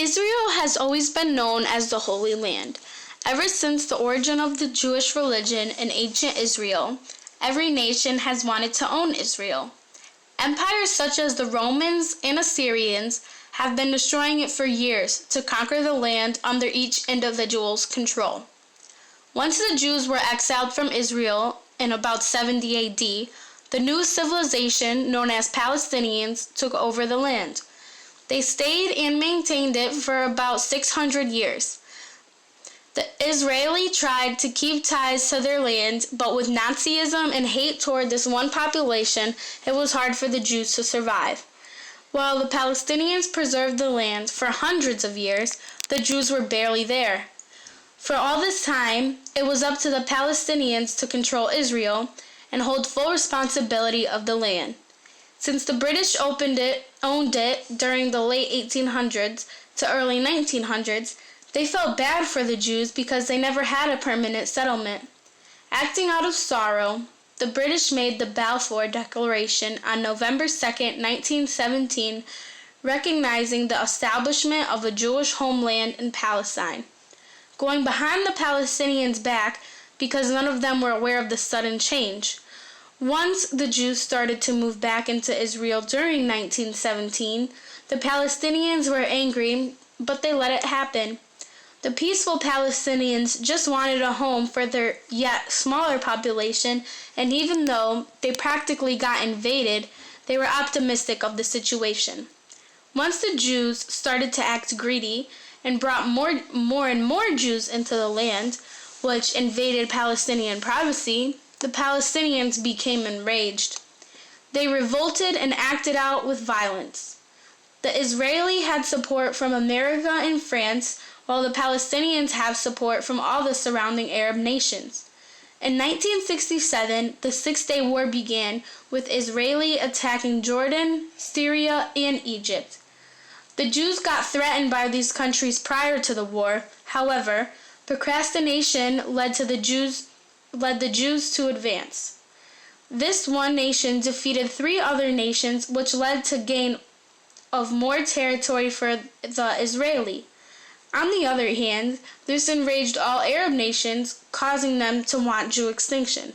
Israel has always been known as the Holy Land. Ever since the origin of the Jewish religion in ancient Israel, every nation has wanted to own Israel. Empires such as the Romans and Assyrians have been destroying it for years to conquer the land under each individual's control. Once the Jews were exiled from Israel in about 70 AD, the new civilization known as Palestinians took over the land. They stayed and maintained it for about 600 years. The Israeli tried to keep ties to their land, but with Nazism and hate toward this one population, it was hard for the Jews to survive. While the Palestinians preserved the land for hundreds of years, the Jews were barely there. For all this time, it was up to the Palestinians to control Israel and hold full responsibility of the land. Since the British owned it during the late 1800s to early 1900s, they felt bad for the Jews because they never had a permanent settlement. Acting out of sorrow, the British made the Balfour Declaration on November 2, 1917, recognizing the establishment of a Jewish homeland in Palestine. Going behind the Palestinians' back because none of them were aware of the sudden change. Once the Jews started to move back into Israel during 1917, the Palestinians were angry, but they let it happen. The peaceful Palestinians just wanted a home for their yet smaller population, and even though they practically got invaded, they were optimistic of the situation. Once the Jews started to act greedy and brought more and more Jews into the land, which invaded Palestinian privacy, the Palestinians became enraged. They revolted and acted out with violence. The Israeli had support from America and France, while the Palestinians have support from all the surrounding Arab nations. In 1967, the Six-Day War began with Israeli attacking Jordan, Syria, and Egypt. The Jews got threatened by these countries prior to the war. However, procrastination led the Jews to advance. This one nation defeated three other nations, which led to gain of more territory for the Israeli. On the other hand, this enraged all Arab nations, causing them to want Jew extinction.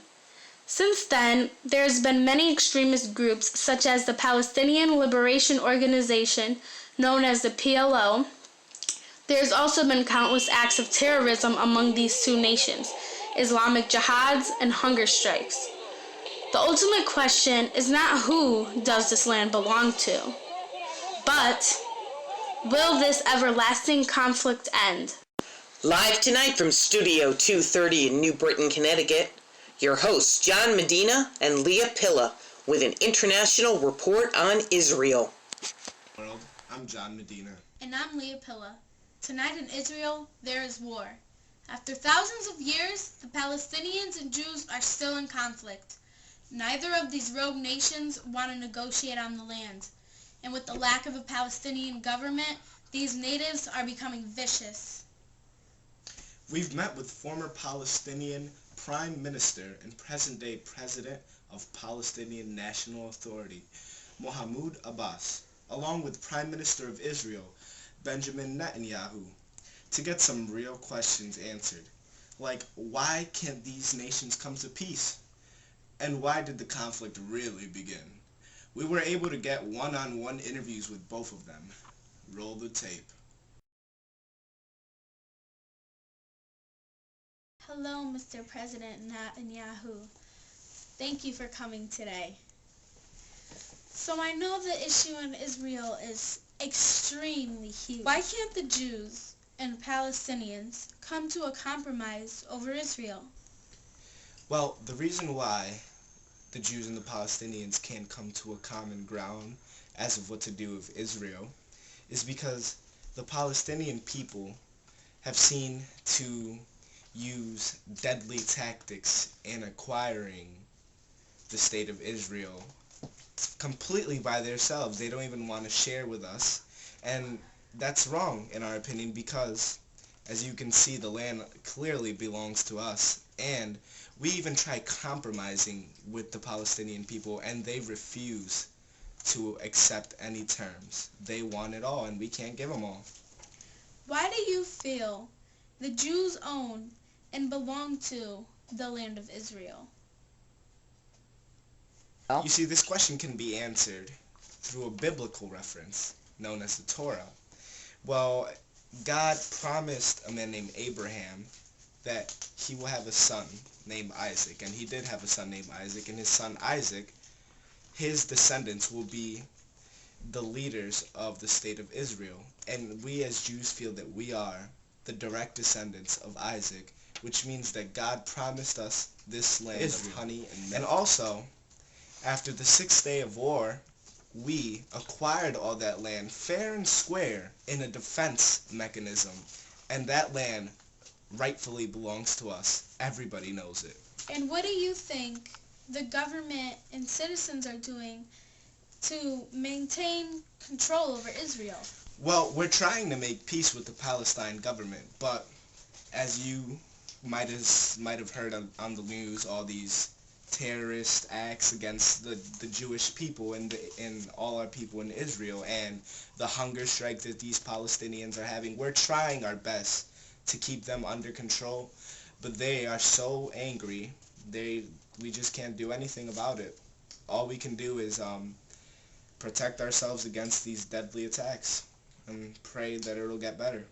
Since then, there has been many extremist groups such as the Palestinian Liberation Organization, known as the PLO. There has also been countless acts of terrorism among these two nations, Islamic jihads and hunger strikes. The ultimate question is not who does this land belong to, but will this everlasting conflict end? Live tonight from Studio 230 in New Britain, Connecticut, your hosts John Medina and Leah Pilla with an international report on Israel. World, I'm John Medina. And I'm Leah Pilla. Tonight in Israel, there is war. After thousands of years, the Palestinians and Jews are still in conflict. Neither of these rogue nations want to negotiate on the land. And with the lack of a Palestinian government, these natives are becoming vicious. We've met with former Palestinian Prime Minister and present-day President of Palestinian National Authority, Mahmoud Abbas, along with Prime Minister of Israel, Benjamin Netanyahu, to get some real questions answered, like why can't these nations come to peace? And why did the conflict really begin? We were able to get one-on-one interviews with both of them. Roll the tape. Hello, Mr. President Netanyahu. Thank you for coming today. So I know the issue in Israel is extremely huge. Why can't the Jews and Palestinians come to a compromise over Israel? Well, the reason why the Jews and the Palestinians can't come to a common ground as of what to do with Israel is because the Palestinian people have seen to use deadly tactics in acquiring the state of Israel completely by themselves. They don't even want to share with us, and that's wrong in our opinion because, as you can see, the land clearly belongs to us, and we even try compromising with the Palestinian people, and they refuse to accept any terms. They want it all, and we can't give them all. Why do you feel the Jews own and belong to the land of Israel? You see, this question can be answered through a biblical reference known as the Torah. Well, God promised a man named Abraham that he will have a son named Isaac, and he did have a son named Isaac, and his son Isaac, his descendants will be the leaders of the state of Israel. And we as Jews feel that we are the direct descendants of Isaac, which means that God promised us this land of honey and milk. And also, after the 6th day of war, we acquired all that land fair and square in a defense mechanism, and that land rightfully belongs to us. Everybody knows it. And what do you think the government and citizens are doing to maintain control over Israel? Well, we're trying to make peace with the Palestine government, but as you might have heard on the news, all these terrorist acts against the Jewish people and all our people in Israel, and the hunger strike that these Palestinians are having. We're trying our best to keep them under control, but they are so angry, we just can't do anything about it. All we can do is protect ourselves against these deadly attacks and pray that it'll get better.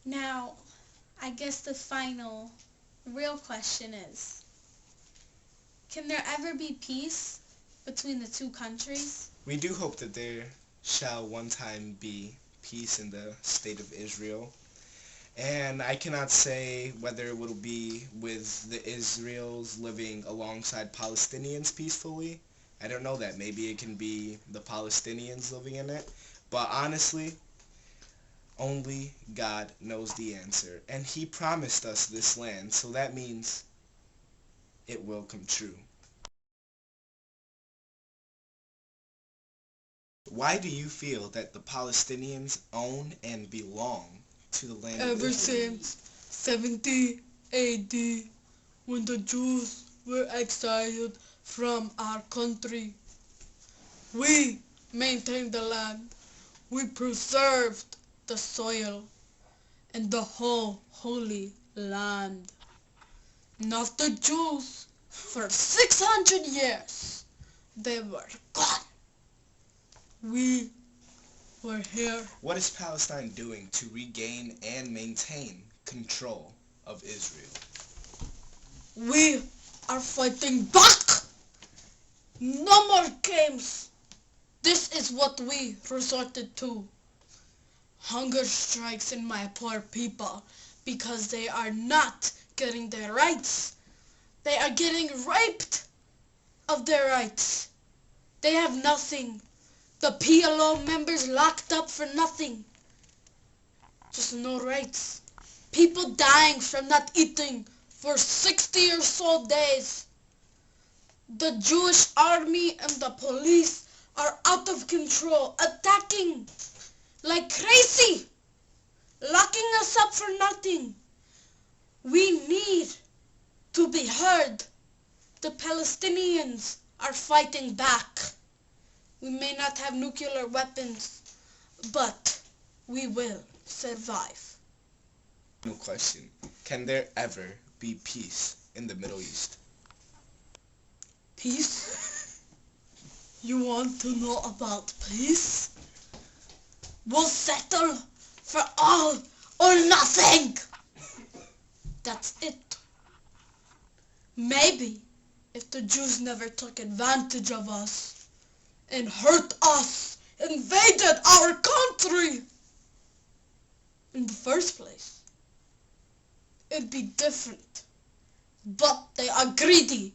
Now, I guess the final real question is, can there ever be peace between the two countries? We do hope that there shall one time be peace in the state of Israel. And I cannot say whether it will be with the Israels living alongside Palestinians peacefully. I don't know that. Maybe it can be the Palestinians living in it. But honestly, only God knows the answer. And He promised us this land, so that means it will come true. Why do you feel that the Palestinians own and belong to the land of Ever Israel? since 70 AD, when the Jews were exiled from our country, we maintained the land, we preserved the soil and the whole holy land. Not the Jews. For 600 years, they were gone. We were here. What is Palestine doing to regain and maintain control of Israel? We are fighting back. No more games. This is what we resorted to. Hunger strikes in my poor people because they are not getting their rights. They are getting raped of their rights. They have nothing. The PLO members locked up for nothing. Just no rights. People dying from not eating for 60 or so days. The Jewish army and the police are out of control, attacking like crazy, locking us up for nothing. We need to be heard. The Palestinians are fighting back. We may not have nuclear weapons, but we will survive. No question. Can there ever be peace in the Middle East? Peace? You want to know about peace? We'll settle for all or nothing. That's it. Maybe if the Jews never took advantage of us and hurt us, invaded our country in the first place, it'd be different. But they are greedy,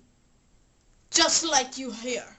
just like you here.